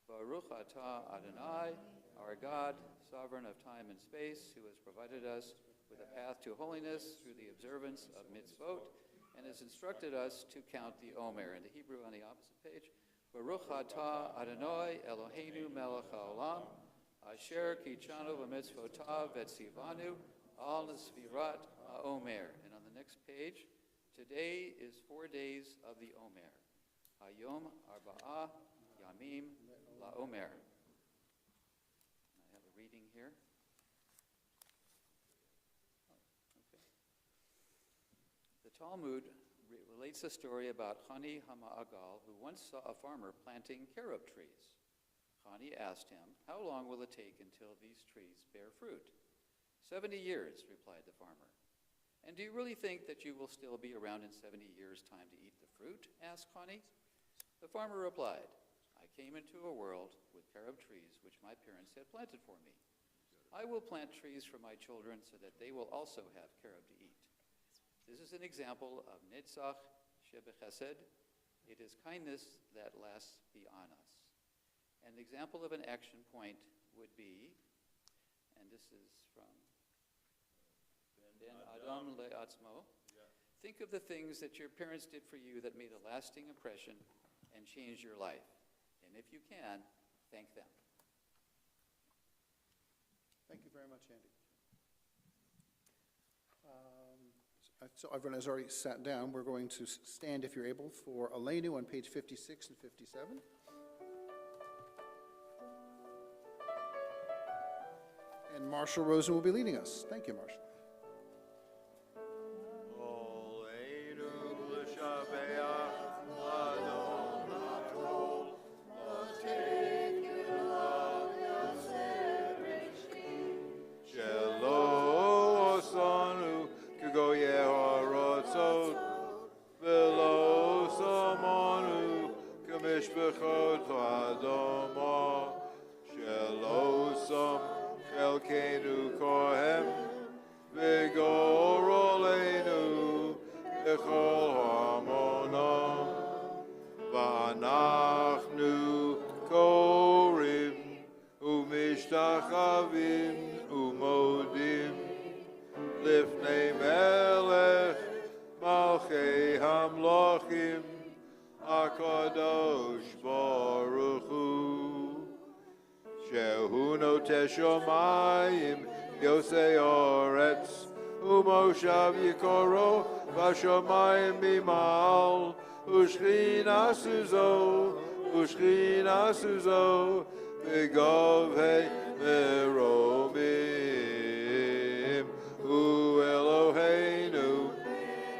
Baruch atah Adonai, our God, sovereign of time and space, who has provided us with a path to holiness through the observance of mitzvot, and has instructed us to count the Omer. In the Hebrew on the opposite page, Baruch atah Adonai Eloheinu melech haolam, asher kichanu v'mitzvotav v'tzivanu al nesvirat ha'omer. And on the next page, today is 4 days of the Omer. Hayom arba'ah yamim la'omer. I have a reading here. The Talmud relates a story about Chani Hama'agal, who once saw a farmer planting carob trees. Chani asked him, "How long will it take until these trees bear fruit?" 70 years, replied the farmer. "And do you really think that you will still be around in 70 years' time to eat the fruit?" asked Chani. The farmer replied, "I came into a world with carob trees which my parents had planted for me. I will plant trees for my children so that they will also have carob to eat." This is an example of Netzach Shebechesed. It is kindness that lasts beyond us. An example of an action point would be, and this is from Ben Adam Le'atzmo, think of the things that your parents did for you that made a lasting impression and changed your life. And if you can, thank them. Thank you very much, Andy. So everyone has already sat down. We're going to stand, if you're able, for Elenu on page 56 and 57. And Marshall Rosen will be leading us. Thank you, Marshall. משפחות האדמה שלא שם חלקנו כהם וגורלנו לכל המונה ואנחנו קוראים ומשתחווים ומודים לפני מלך מלכי המלכים הקדוש ברוך הוא שהוא נוטה שמיים יוסי אורץ ומושב יקורו בשמיים ממעל ושכינה סוזו בגבהי מרומים הוא אלוהינו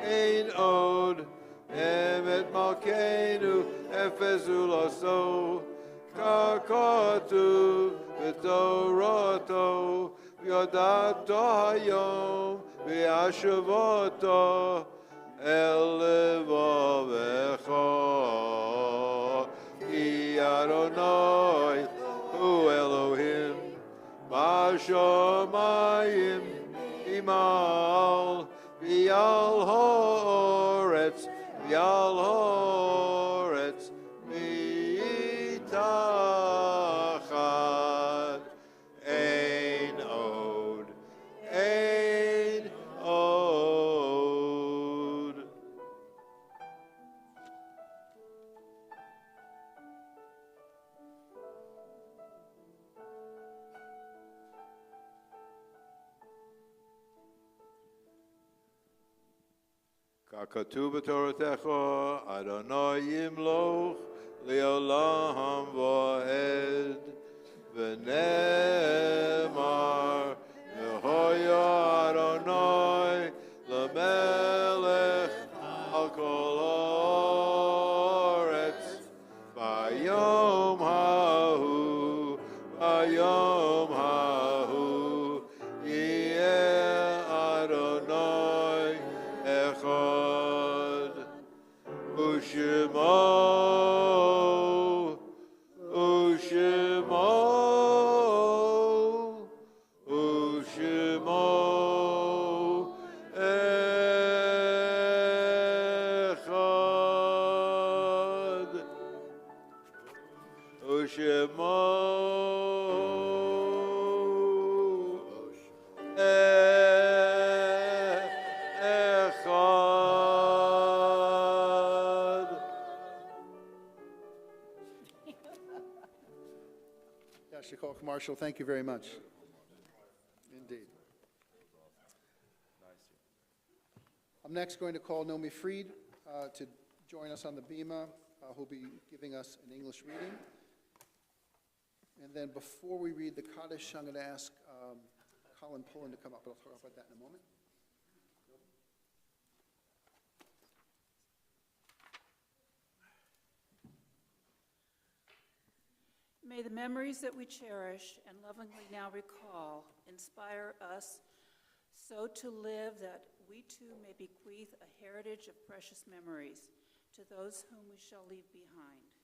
אין עוד אמת מלכנו אפס ולעשו ככתוב בתורתו וידעתו היום וישבתו אל לבבך כי אדוני הוא אלוהים בשמיים ממעל ועל הארץ ועל הארץ מתחת אין עוד ככתוב בתורתך, אדוני ימלוך לעולם ועד, ונאמר, והיה אדוני למלך על כל הארץ, ביום ההוא, ביום ההוא, יהיה אדוני אחד, ושמו, ושמו, ושמו אחד, ושמו Shikoch Marshall, thank you very much. Indeed. I'm next going to call Nomi Fried to join us on the bima, who'll be giving us an English reading. And then before we read the Kaddish, I'm going to ask Colin Pullen to come up, but I'll talk about that in a moment. May the memories that we cherish and lovingly now recall inspire us so to live that we too may bequeath a heritage of precious memories to those whom we shall leave behind.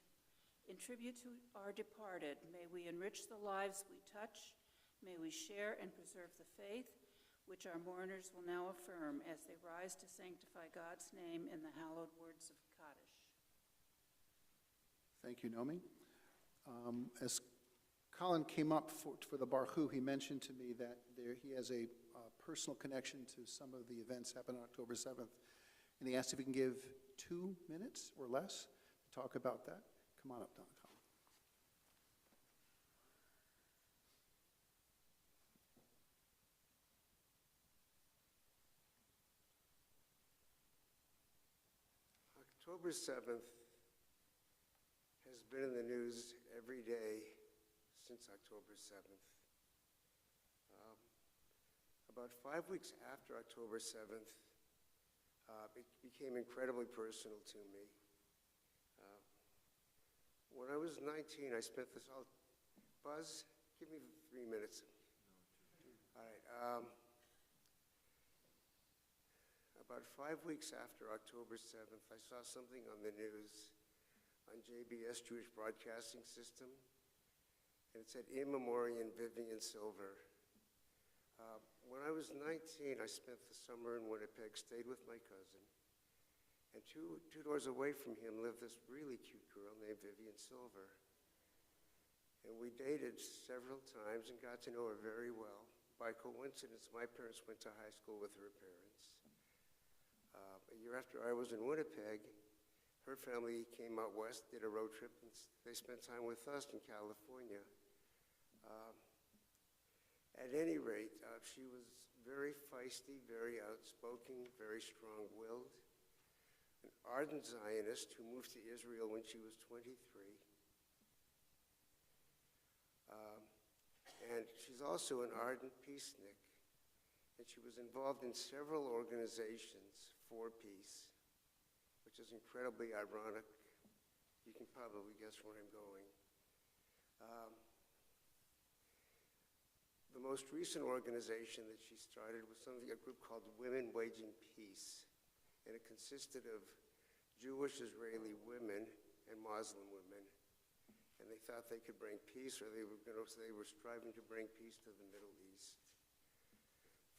In tribute to our departed, may we enrich the lives we touch, may we share and preserve the faith which our mourners will now affirm as they rise to sanctify God's name in the hallowed words of Kaddish. Thank you, Nomi. As Colin came up for the Baruch, he mentioned to me that he has a personal connection to some of the events happening on October 7th, and he asked if he can give 2 minutes or less to talk about that. Come on up, Don. Colin. October 7th has been in the news every day since October 7th. About 5 weeks after October 7th, it became incredibly personal to me. When I was 19, I spent this all... Buzz, give me 3 minutes. All right. About 5 weeks after October 7th, I saw something on the news on JBS, Jewish Broadcasting System, and it said, "In Memoriam Vivian Silver." When I was 19, I spent the summer in Winnipeg, stayed with my cousin, and two doors away from him lived this really cute girl named Vivian Silver. And we dated several times and got to know her very well. By coincidence, my parents went to high school with her parents. A year after I was in Winnipeg, her family came out west, did a road trip, and they spent time with us in California. At any rate, she was very feisty, very outspoken, very strong-willed, an ardent Zionist who moved to Israel when she was 23. And she's also an ardent peacenik, and she was involved in several organizations for peace, which is incredibly ironic. You can probably guess where I'm going. The most recent organization that she started was a group called Women Waging Peace, and it consisted of Jewish Israeli women and Muslim women, and they thought they could bring peace, or they were striving to bring peace to the Middle East.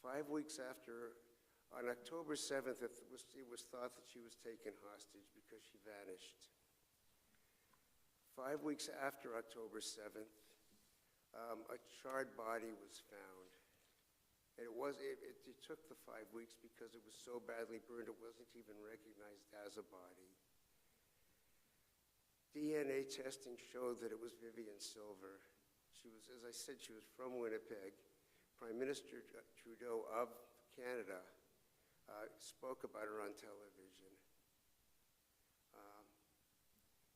5 weeks after, on October 7th, it was thought that she was taken hostage because she vanished. 5 weeks after October 7th, a charred body was found. And it took the 5 weeks because it was so badly burned it wasn't even recognized as a body. DNA testing showed that it was Vivian Silver. She was, as I said, she was from Winnipeg. Prime Minister Trudeau of Canada spoke about her on television.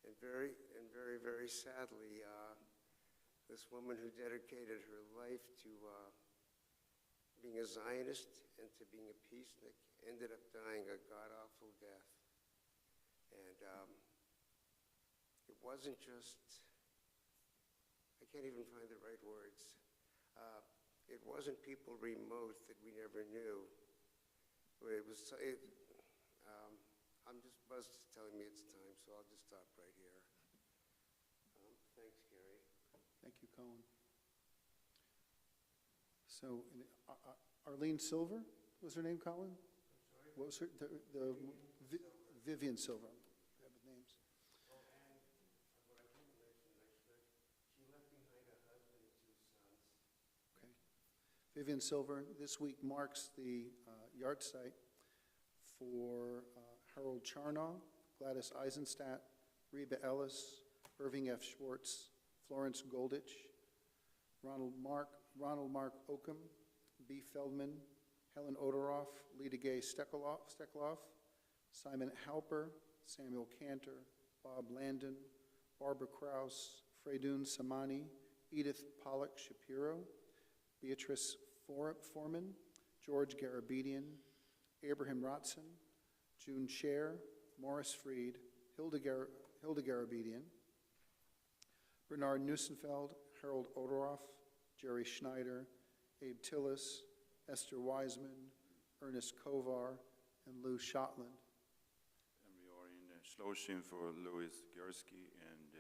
And very sadly, this woman who dedicated her life to being a Zionist and to being a peacenik ended up dying a god-awful death. And it wasn't just, I can't even find the right words. It wasn't people remote that we never knew. It was, I'm just buzzed telling me it's time, so I'll just stop right here. Thanks, Gary. Thank you, Colin. So, Arlene Silver was her name, Colin? What was her, Vivian Silver. I have the names. Oh, and what I didn't mention, she left behind a husband and 2 sons. Okay. Vivian Silver, this week marks the yard site for Harold Charnow, Gladys Eisenstadt, Reba Ellis, Irving F. Schwartz, Florence Golditch, Ronald Mark Oakham, B. Feldman, Helen Odoroff, Lita Gay Steckloff, Simon Halper, Samuel Cantor, Bob Landon, Barbara Krause, Freydun Samani, Edith Pollock Shapiro, Beatrice Foreman, George Garabedian, Abraham Rotson, June Scher, Morris Freed, Hilda Garabedian, Bernard Nussenfeld, Harold Odoroff, Jerry Schneider, Abe Tillis, Esther Wiseman, Ernest Kovar, and Lou Shotland. And we are in Shloshim for Louis Gursky and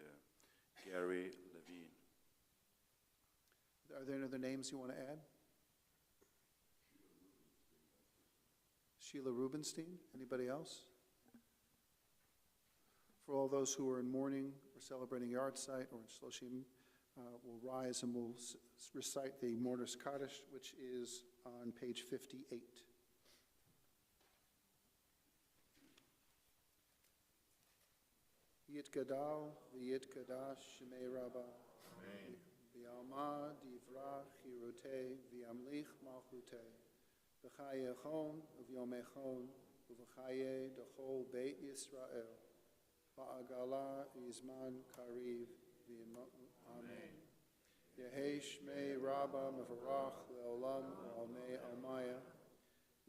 Gary Levine. Are there any other names you want to add? Sheila Rubenstein. Anybody else? For all those who are in mourning or celebrating yard site or in Shloshim, we'll rise and we'll recite the Mourner's Kaddish, which is on page 58. Yitgadal v'yitgadash shemei Rabbah. Amen. V'yalma divrach chirutei v'yamlich malchutei. V'chayechon v'yomechon v'chaye dechol beit Yisrael. Ba'agala izman kariv v'yimotu. Amen. Yehi shmei Rabbah mevarach le'olam almei almaya.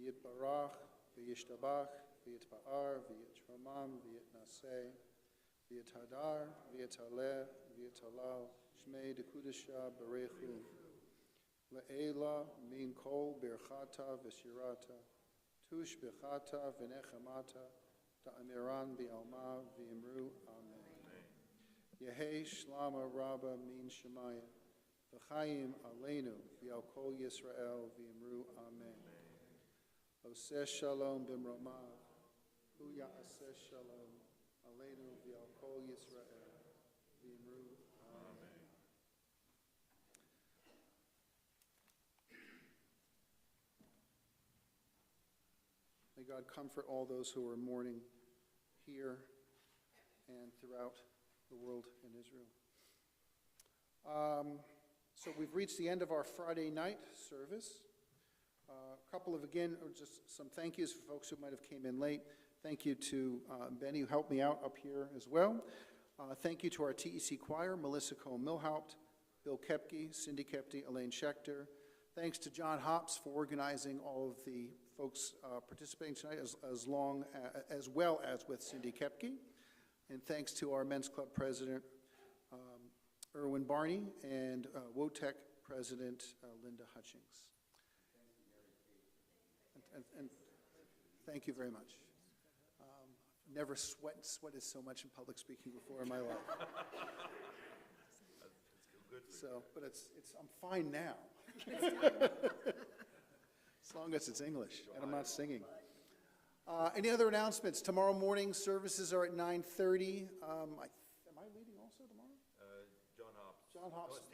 Yitbarach v'yishtabach v'yitba'ar v'yitromam v'yitnaseh. V'yithadar, v'yithaleh, v'yithalal, shmei dekudesha barechu. Le'ela min kol birchata v'shirata, tush b'chata v'nechemata, ta'amiran bi'alma v'yimru, amen. Yehi shlama rabba min shemaya, v'chayim aleinu v'yal kol Yisrael v'yimru, amen. Oseh shalom b'mromav, hu ya'aseh shalom. Aleinu v'al kol Yisrael, v'imru, amen. May God comfort all those who are mourning here and throughout the world in Israel. So we've reached the end of our Friday night service. A couple of, again, just some thank yous for folks who might have came in late. Thank you to Benny, who helped me out up here as well. Thank you to our TEC choir, Melissa Cohen-Milhaupt, Bill Kepke, Cindy Kepke, Elaine Schechter. Thanks to John Hops for organizing all of the folks participating tonight, as well as with Cindy Kepke. And thanks to our Men's Club President, Erwin Barney, and WOTEC President, Linda Hutchings. And thank you very much. Never sweated so much in public speaking before in my life. So, but I'm fine now. As long as it's English and I'm not singing. Any other announcements? Tomorrow morning services are at 9:30. Am I leading also tomorrow?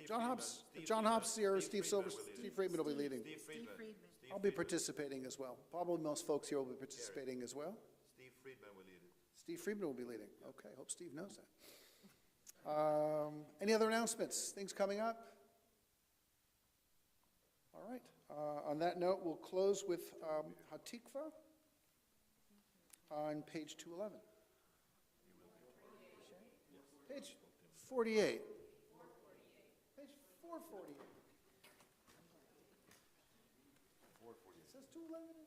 John Hops. If John Hops here, Steve Silver, Steve Friedman will be leading. Steve Friedman. I'll be participating as well. Probably most folks here will be participating as well. Steve Friedman will lead it. Steve Friedman will be leading. Okay, hope Steve knows that. Any other announcements? Things coming up? All right. On that note, we'll close with Hatikva. on page 211. Page 48. Page 448. It says 211.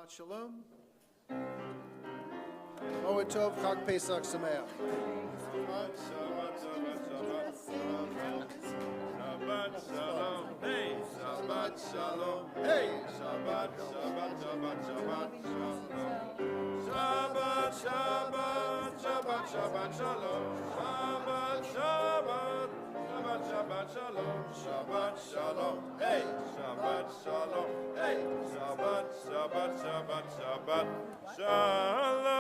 Shabbat Shalom. Moed Tov, Chag Pesach Sameach. Shabbat Shalom, hey, Shabbat Shalom, hey, Shabbat, Shabbat, Shabbat, Shabbat, Shabbat, Shabbat, Shabbat, Shabbat, Shalom, Shabbat, Shabbat, Shabbat, Shabbat, Shalom, Shabbat, Shalom, hey, Shabbat, Shalom, hey, Shabbat, Shabbat, Shabbat, Shabbat, Shalom.